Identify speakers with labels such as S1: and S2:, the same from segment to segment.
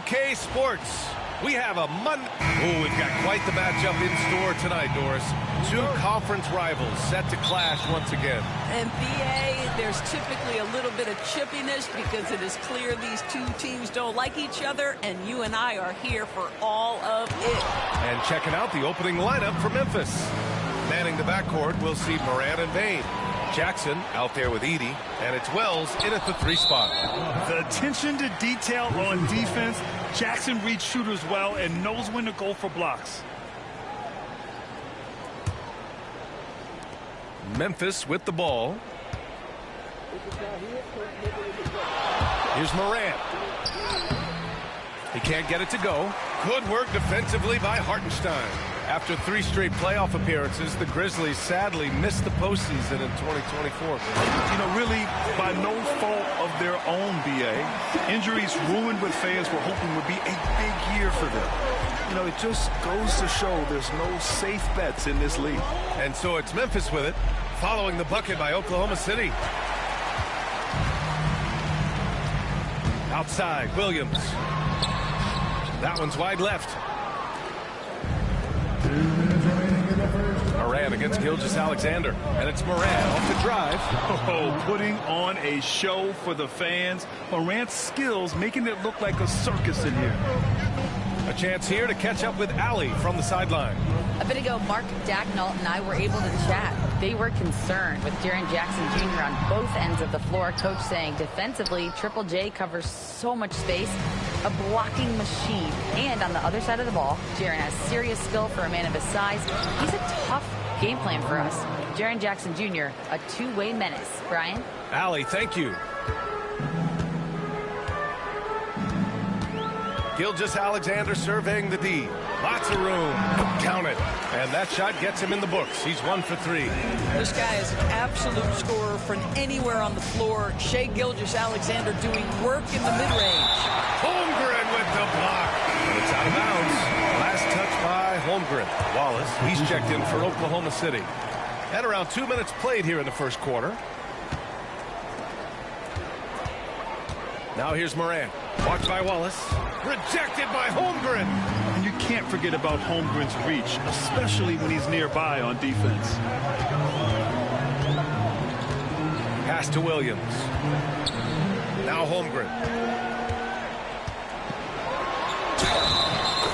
S1: 2K Sports. We have a we've got quite the matchup in store tonight, Doris. Two conference rivals set to clash once again.
S2: And BA, there's typically a little bit of chippiness because it is clear these two teams don't like each other, and you and I are here for all of it.
S1: And checking out the opening lineup for Memphis. Manning the backcourt, we'll see Moran and Bain. Jackson out there with Edey, and it's Wells in at the 3 spot.
S3: The attention to detail on defense. Jackson reads shooters well and knows when to go for blocks.
S1: Memphis with the ball. Here's Moran. He can't get it to go. Good work defensively by Hartenstein. After 3 straight playoff appearances, the Grizzlies sadly missed the postseason in 2024.
S3: You know, really by no fault of their own, BA. Injuries ruined what fans were hoping would be a big year for them. You know, it just goes to show there's no safe bets in this league.
S1: And so it's Memphis with it, following the bucket by Oklahoma City. Outside, Williams. That one's wide left. Moran against Gilgeous-Alexander, and it's Moran off the drive.
S3: Oh, putting on a show for the fans. Moran's skills making it look like a circus in here.
S1: A chance here to catch up with Allie from the sideline.
S4: A bit ago, Mark Dacknault and I were able to chat. They were concerned with Jaren Jackson Jr. on both ends of the floor. Coach saying defensively, Triple J covers so much space, a blocking machine. And on the other side of the ball, Jaren has serious skill for a man of his size. He's a tough game plan for us. Jaren Jackson Jr., a two-way menace. Brian?
S1: Allie, thank you. Gilgeous-Alexander surveying the D. Lots of room. Count it. And that shot gets him in the books. He's 1 for 3.
S2: This guy is an absolute scorer from anywhere on the floor. Shai Gilgeous-Alexander doing work in the mid-range.
S1: Holmgren with the block. And it's out of bounds. Last touch by Holmgren. Wallace, he's checked in for Oklahoma City. At around 2 minutes played here in the first quarter. Now here's Moran. Blocked by Wallace. Rejected by Holmgren.
S3: And you can't forget about Holmgren's reach, especially when he's nearby on defense.
S1: Pass to Williams. Now Holmgren.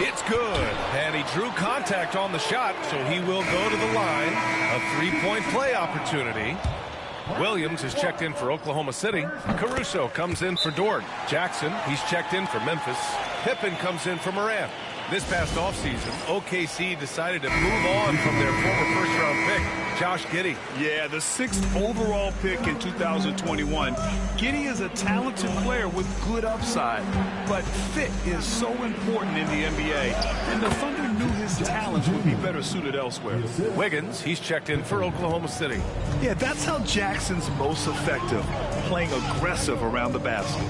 S1: It's good. And he drew contact on the shot, so he will go to the line. A 3-point play opportunity. Williams is checked in for Oklahoma City. Caruso comes in for Dort. Jackson, he's checked in for Memphis. Pippen comes in for Moran. This past offseason, OKC decided to move on from their former first-round pick, Josh Giddey.
S3: Yeah, the 6th overall pick in 2021. Giddey is a talented player with good upside, but fit is so important in the NBA, and the Thunder knew his talents would be better suited elsewhere.
S1: Wiggins, he's checked in for Oklahoma City.
S3: Yeah, that's how Jackson's most effective, playing aggressive around the basket.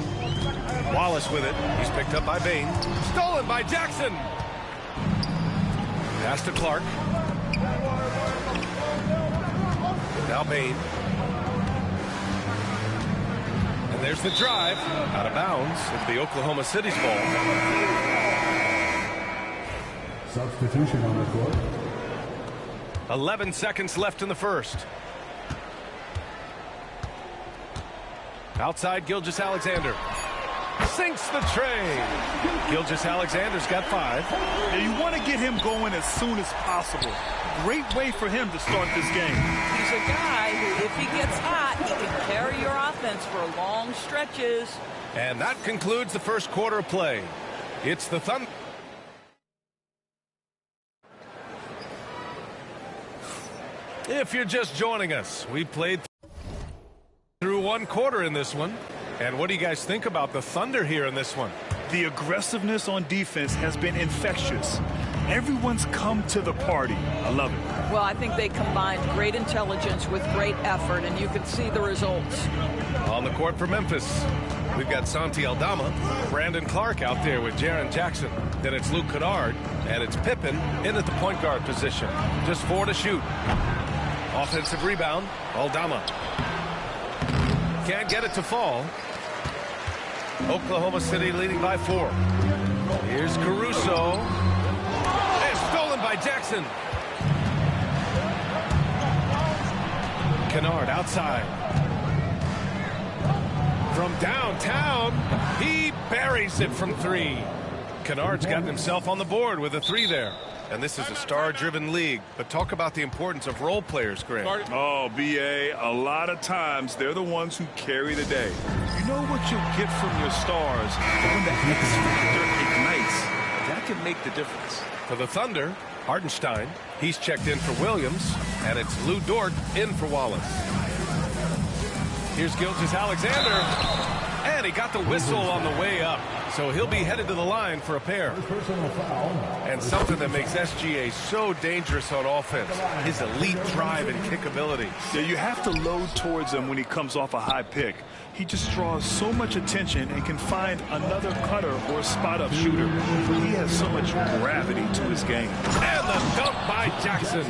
S1: Wallace with it. He's picked up by Bain. Stolen by Jackson. Pass to Clark. Now Bain. And there's the drive. Out of bounds. It's the Oklahoma City's ball.
S5: Substitution on the court.
S1: 11 seconds left in the first. Outside Gilgeous-Alexander. Sinks the tray. Gilgeous-Alexander's got 5.
S3: And you want to get him going as soon as possible. Great way for him to start this game.
S2: He's a guy who, if he gets hot, he can carry your offense for long stretches.
S1: And that concludes the first quarter of play. It's the Thunder. If you're just joining us, we played through 1 quarter in this one. And what do you guys think about the Thunder here in this one?
S3: The aggressiveness on defense has been infectious. Everyone's come to the party. I love it.
S2: Well, I think they combined great intelligence with great effort, and you can see the results.
S1: On the court for Memphis, we've got Santi Aldama, Brandon Clark out there with Jaren Jackson. Then it's Luke Kennard, and it's Pippen in at the point guard position. Just 4 to shoot. Offensive rebound, Aldama. Can't get it to fall. Oklahoma City leading by 4. Here's Caruso. It's stolen by Jackson. Kennard outside. From downtown, he buries it from 3. Kennard's gotten himself on the board with a 3 there. And this is a star-driven league. But talk about the importance of role players, Greg.
S3: Oh, B.A., a lot of times they're the ones who carry the day. You know what you'll get from your stars, but when the X factor ignites, that can make the difference.
S1: For the Thunder, Hartenstein. He's checked in for Williams. And it's Lou Dort in for Wallace. Here's Gilgeous-Alexander. And he got the whistle on the way up. So he'll be headed to the line for a pair. And something that makes SGA so dangerous on offense, his elite drive and kickability.
S3: Yeah, you have to load towards him when he comes off a high pick. He just draws so much attention and can find another cutter or spot-up shooter. He has so much gravity to his game.
S1: And the dunk by Jackson.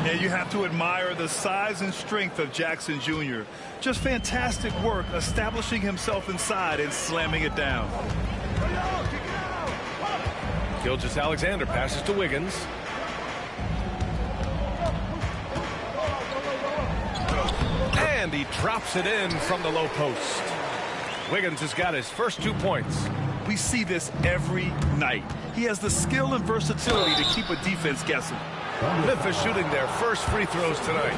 S3: And you have to admire the size and strength of Jackson Jr. Just fantastic work establishing himself inside and slamming it down.
S1: Gilgeous-Alexander passes to Wiggins. And he drops it in from the low post. Wiggins has got his first 2 points.
S3: We see this every night. He has the skill and versatility to keep a defense guessing.
S1: Memphis shooting their first free throws tonight.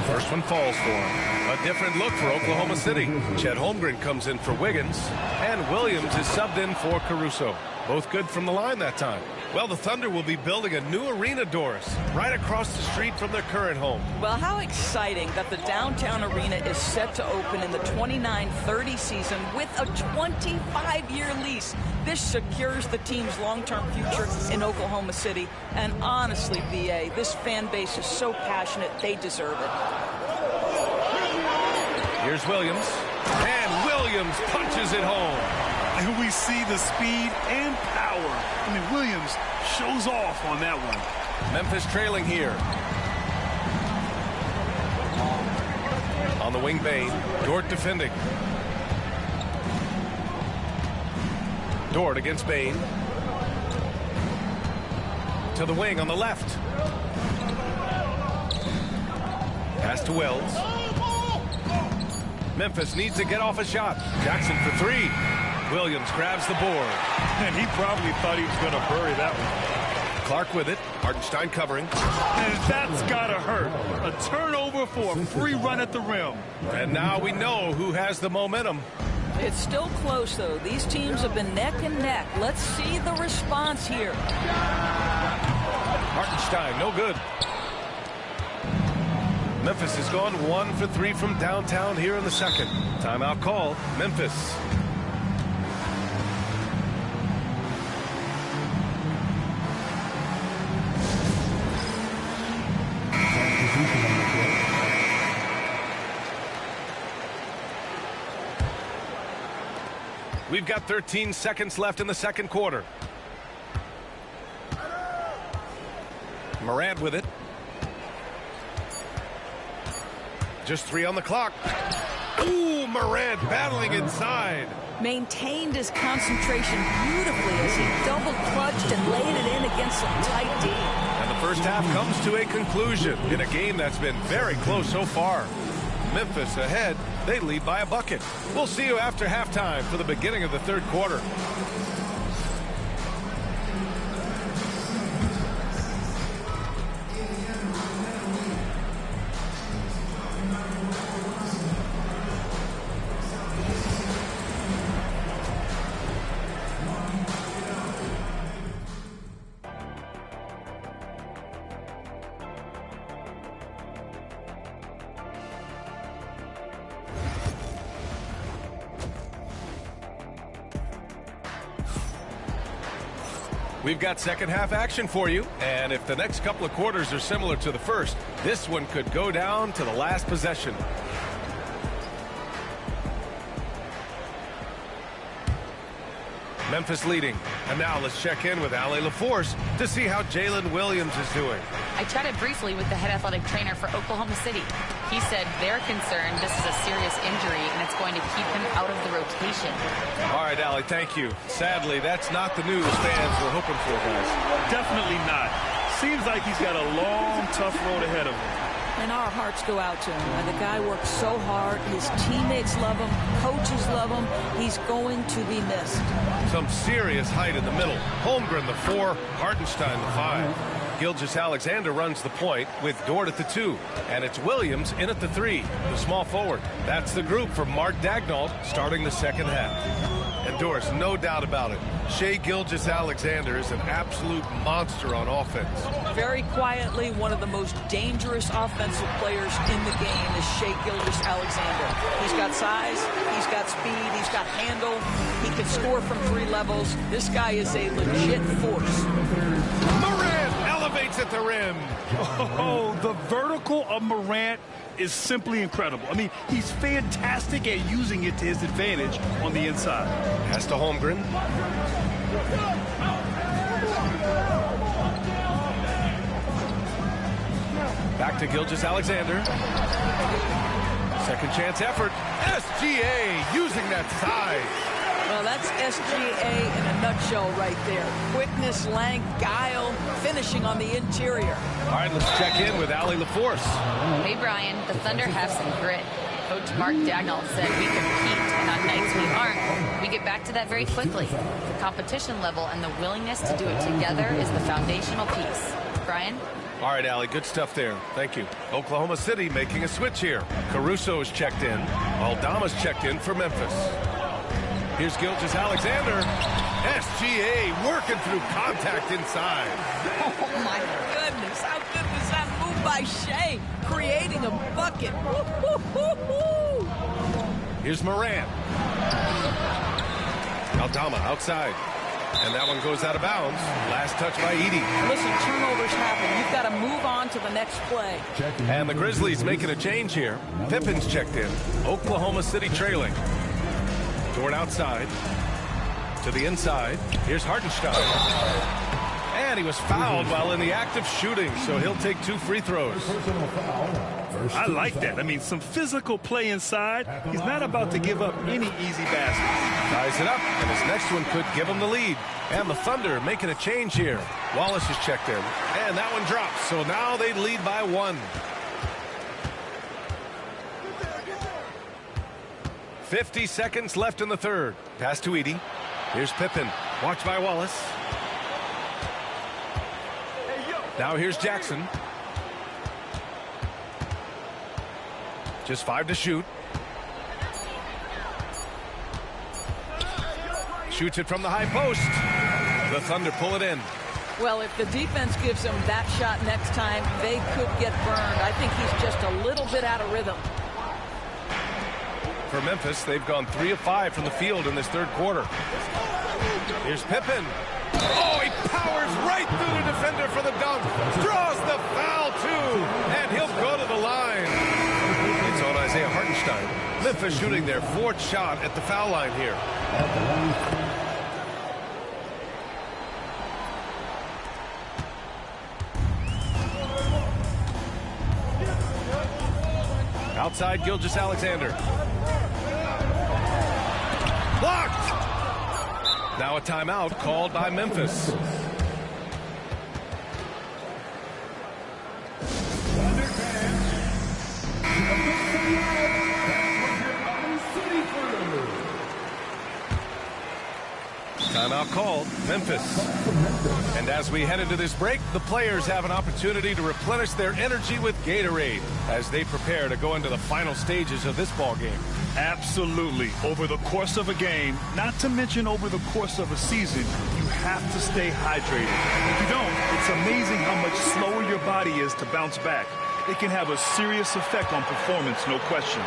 S1: First one falls for him. A different look for Oklahoma City. Chet Holmgren comes in for Wiggins. And Williams is subbed in for Caruso. Both good from the line that time. Well, the Thunder will be building a new arena, Doris, right across the street from their current home.
S2: Well, how exciting that the downtown arena is set to open in the 29-30 season with a 25-year lease. This secures the team's long-term future in Oklahoma City. And honestly, BA, this fan base is so passionate, they deserve it.
S1: Here's Williams. And Williams punches it home.
S3: And we see the speed and power. I mean, Williams shows off on that one.
S1: Memphis trailing here. On the wing, Bain. Dort defending. Dort against Bain. To the wing on the left. Pass to Wells. Memphis needs to get off a shot. Jackson for 3. Williams grabs the board.
S3: And he probably thought he was going to bury that one.
S1: Clark with it. Hartenstein covering.
S3: And that's got to hurt. A turnover for a free run at the rim.
S1: And now we know who has the momentum.
S2: It's still close, though. These teams have been neck and neck. Let's see the response here.
S1: Hartenstein, no good. Memphis has gone 1 for 3 from downtown here in the second. Timeout call, Memphis. We've got 13 seconds left in the second quarter. Morant with it. Just 3 on the clock. Ooh, Morant battling inside.
S2: Maintained his concentration beautifully as he double-clutched and laid it in against some tight D.
S1: And the first half comes to a conclusion in a game that's been very close so far. Memphis ahead. They lead by a bucket. We'll see you after halftime for the beginning of the third quarter. We've got second half action for you, and if the next couple of quarters are similar to the first, this one could go down to the last possession. Memphis leading, and now let's check in with Allie LaForce to see how Jalen Williams is doing.
S4: I chatted briefly with the head athletic trainer for Oklahoma City. He said they're concerned this is a serious injury and it's going to keep him out of the patient.
S1: All right, Allie, thank you. Sadly, that's not the news fans were hoping for, guys.
S3: Definitely not. Seems like he's got a long, tough road ahead of him.
S2: And our hearts go out to him. The guy works so hard. His teammates love him. Coaches love him. He's going to be missed.
S1: Some serious height in the middle. Holmgren, the 4. Hardenstein, the 5. Gilgeous-Alexander runs the point with Dort at the 2. And it's Williams in at the 3, the small forward. That's the group for Mark Daigneault starting the second half. And Doris, no doubt about it, Shai Gilgeous-Alexander is an absolute monster on offense.
S2: Very quietly, one of the most dangerous offensive players in the game is Shai Gilgeous-Alexander. He's got size, he's got speed, he's got handle, he can score from 3 levels. This guy is a legit force.
S1: Morant elevates at the rim.
S3: Oh, the vertical of Morant is simply incredible. I mean, he's fantastic at using it to his advantage on the inside.
S1: Pass to Holmgren. Back to Gilgeous-Alexander. Second chance effort. SGA using that size.
S2: Well, that's SGA in a nutshell right there. Quickness, length, guile, finishing on the interior.
S1: All right, let's check in with Allie LaForce.
S4: Hey, Brian, the Thunder have some grit. Coach Mark Daigneault said we compete, and on nights we aren't, we get back to that very quickly. The competition level and the willingness to do it together is the foundational piece. Brian?
S1: All right, Allie, good stuff there. Thank you. Oklahoma City making a switch here. Caruso is checked in. Aldama's checked in for Memphis. Here's Gilgeous-Alexander. SGA working through contact inside.
S2: Oh, my goodness. How good was that move by Shai? Creating a bucket. Woo-hoo-hoo-hoo.
S1: Here's Morant. Aldama outside. And that one goes out of bounds. Last touch by Edey.
S2: Listen, turnovers happen. You've got to move on to the next play.
S1: And the Grizzlies making a change here. Pippen's checked in. Oklahoma City trailing. Dort outside. To the inside. Here's Hardenstein. And he was fouled while in the act of shooting, so he'll take 2 free throws.
S3: I like that. I mean, some physical play inside. He's not about to give up any easy baskets.
S1: Ties it up, and his next one could give him the lead. And the Thunder making a change here. Wallace is checked in, and that one drops. So now they lead by 1. 50 seconds left in the third. Pass to Edey. Here's Pippen. Watched by Wallace. Now here's Jackson. Just 5 to shoot. Shoots it from the high post. The Thunder pull it in.
S2: Well, if the defense gives him that shot next time, they could get burned. I think he's just a little bit out of rhythm.
S1: For Memphis, they've gone 3 of 5 from the field in this third quarter. Here's Pippen. Oh, he powers right through the defender for the dunk. Draws the foul, too. And he'll go to the line. It's on Isaiah Hartenstein. Memphis shooting their 4th shot at the foul line here. Outside, Gilgeous-Alexander. Blocked! Now a timeout called by Memphis. Timeout called, Memphis. And as we head into this break, the players have an opportunity to replenish their energy with Gatorade as they prepare to go into the final stages of this ball game.
S3: Absolutely. Over the course of a game, not to mention over the course of a season, you have to stay hydrated. If you don't, it's amazing how much slower your body is to bounce back. It can have a serious effect on performance, no question.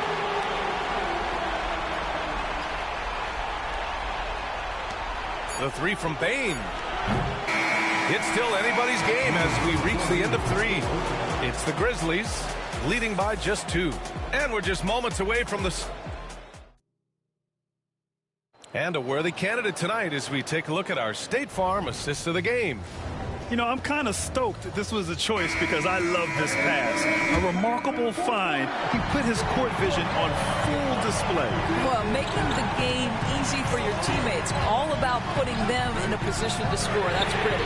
S1: The 3 from Bane. It's still anybody's game as we reach the end of 3. It's the Grizzlies leading by just 2. And we're just moments away from the... And a worthy candidate tonight as we take a look at our State Farm assist of the game.
S3: You know, I'm kind of stoked that this was a choice because I love this pass. A remarkable find. He put his court vision on full display.
S2: Well, making the game easy for your teammates. All about putting them in a position to score. That's pretty.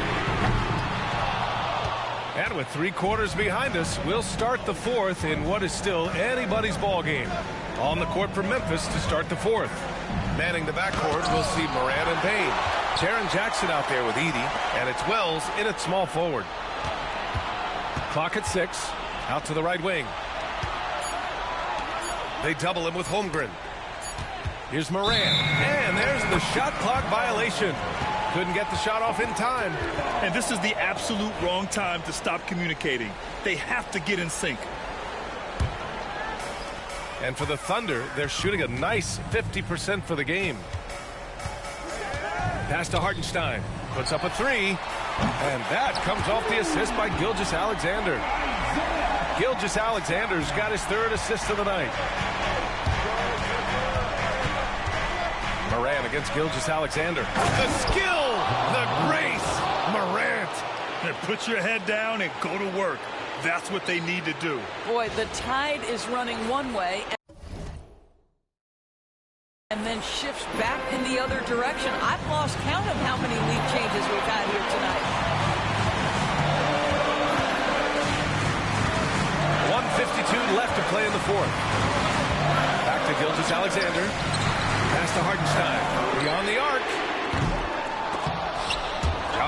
S1: And with 3 quarters behind us, we'll start the 4th in what is still anybody's ball game. On the court for Memphis to start the 4th. Manning the backcourt, we'll see Moran and Payne. Jaren Jackson out there with Edey, and it's Wells in at small forward. Clock at 6. Out to the right wing. They double him with Holmgren. Here's Moran. And there's the shot clock violation. Couldn't get the shot off in time.
S3: And this is the absolute wrong time to stop communicating. They have to get in sync.
S1: And for the Thunder, they're shooting a nice 50% for the game. Pass to Hartenstein. Puts up a 3. And that comes off the assist by Gilgeous-Alexander. Gilgeous-Alexander's got his 3rd assist of the night. Moran against Gilgeous-Alexander. The skill, the grace, Morant.
S3: And put your head down and go to work. That's what they need to do.
S2: Boy, the tide is running one way and then shifts back in the other direction. I've lost count of how many lead changes we've had here tonight.
S1: 1:52 left to play in the 4th. Back to Gilgeous-Alexander. Pass to Hartenstein. Beyond the arc.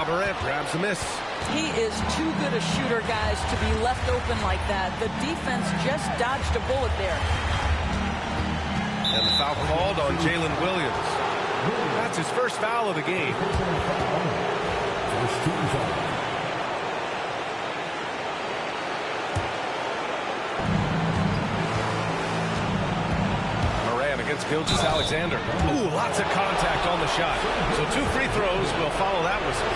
S1: Morant grabs the miss.
S2: He is too good a shooter, guys, to be left open like that. The defense just dodged a bullet there.
S1: And the foul called on Jalen Williams. That's his first foul of the game. Moran against Gilgeous-Alexander. Ooh, lots of contact on the shot. So 2 free throws will follow that whistle.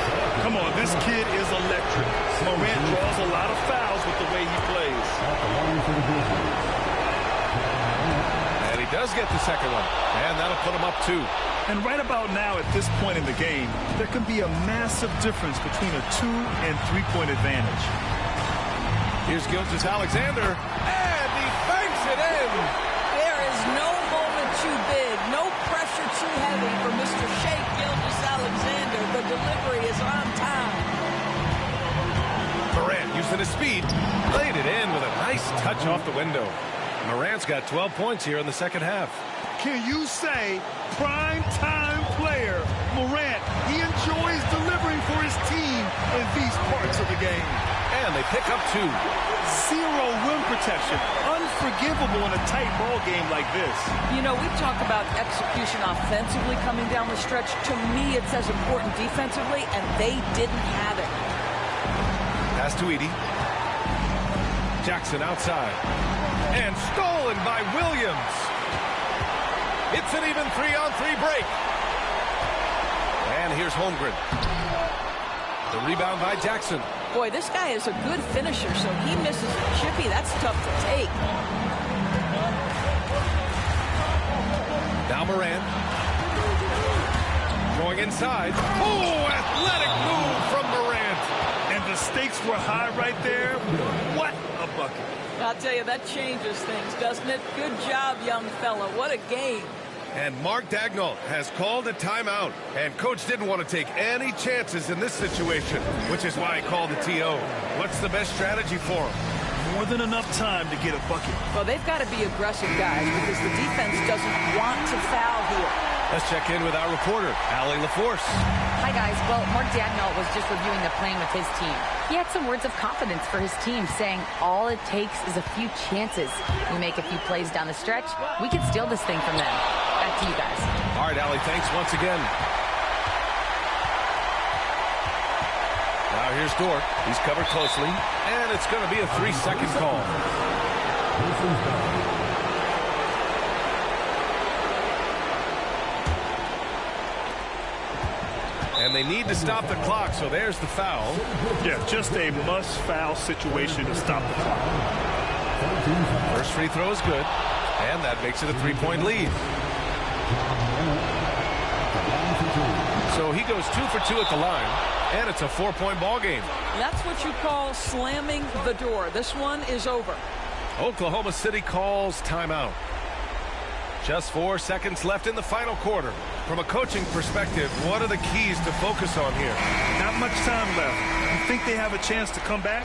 S3: Come on, this kid is electric. Morant draws a lot of fouls with the way he plays.
S1: And he does get the second one. And that'll put him up 2.
S3: And right about now, at this point in the game, there can be a massive difference between a 2- and 3-point advantage.
S1: Here's Gilgeous-Alexander. And he banks it in.
S2: There is no moment too big, no pressure too heavy for Mr. Shea Gilgeous-Alexander. The delivery is on time.
S1: Morant using his speed, laid it in with a nice touch off the window. Morant's got 12 points here in the second half.
S3: Can you say prime time player Morant? He enjoys delivering for his team in these parts of the game.
S1: And they pick up 2.
S3: 0 rim protection. Unforgivable in a tight ball game like this.
S2: You know, we talk about execution offensively coming down the stretch. To me, it's as important defensively, and they didn't have it.
S1: Pass to Edey. Jackson outside. And stolen by Williams. It's an even 3-on-3 break. And here's Holmgren. The rebound by Jackson.
S2: Boy, this guy is a good finisher, so he misses a chippy. That's tough to take.
S1: Now Moran. Going inside. Oh, athletic move from Morant.
S3: And the stakes were high right there. What a bucket.
S2: I'll tell you, that changes things, doesn't it? Good job, young fella. What a game.
S1: And Mark Daigneault has called a timeout. And Coach didn't want to take any chances in this situation, which is why he called the TO. What's the best strategy for him?
S3: More than enough time to get a bucket.
S2: Well, they've got to be aggressive, guys, because the defense doesn't want to foul here.
S1: Let's check in with our reporter, Allie LaForce.
S4: Hi, guys. Well, Mark Daigneault was just reviewing the plan with his team. He had some words of confidence for his team, saying all it takes is a few chances. We make a few plays down the stretch, we can steal this thing from them. Back to you guys.
S1: All right, Allie, thanks once again. Now here's Dort. He's covered closely, and it's going to be a 3-second call. And they need to stop the clock, so there's the foul.
S3: Yeah, just a must-foul situation to stop the clock.
S1: First free throw is good, and that makes it a 3-point lead. So he goes 2 for 2 at the line, and it's a 4-point ball game.
S2: That's what you call slamming the door. This one is over.
S1: Oklahoma City calls timeout. Just 4 seconds left in the final quarter. From a coaching perspective, what are the keys to focus on here?
S3: Not much time left. You think they have a chance to come back?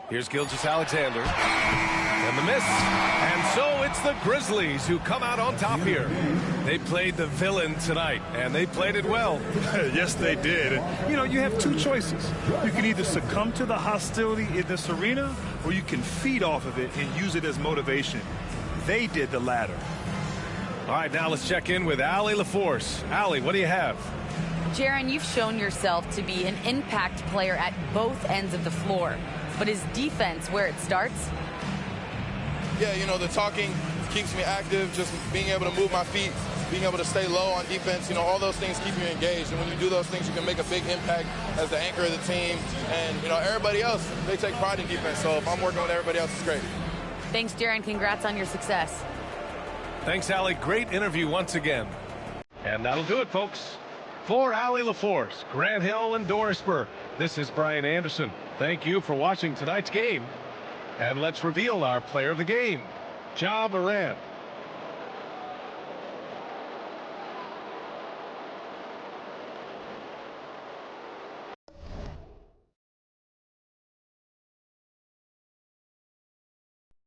S1: Here's Gilgeous-Alexander. And the miss. And so it's the Grizzlies who come out on top here. They played the villain tonight, and they played it well.
S3: Yes, they did. And, you know, you have two choices. You can either succumb to the hostility in this arena, or you can feed off of it and use it as motivation. They did the latter.
S1: All right, now let's check in with Allie LaForce. Allie, what do you have?
S4: Jaron, you've shown yourself to be an impact player at both ends of the floor. But is defense where it starts?
S6: Yeah, you know, the talking keeps me active, just being able to move my feet, being able to stay low on defense, you know, all those things keep you engaged. And when you do those things, you can make a big impact as the anchor of the team. And, you know, everybody else, they take pride in defense. So if I'm working with everybody else, it's great.
S4: Thanks, Jaron. Congrats on your success.
S1: Thanks, Allie. Great interview once again. And that'll do it, folks. For Allie LaForce, Grant Hill, and Doris Burke, this is Brian Anderson. Thank you for watching tonight's game. And let's reveal our player of the game, Ja Morant.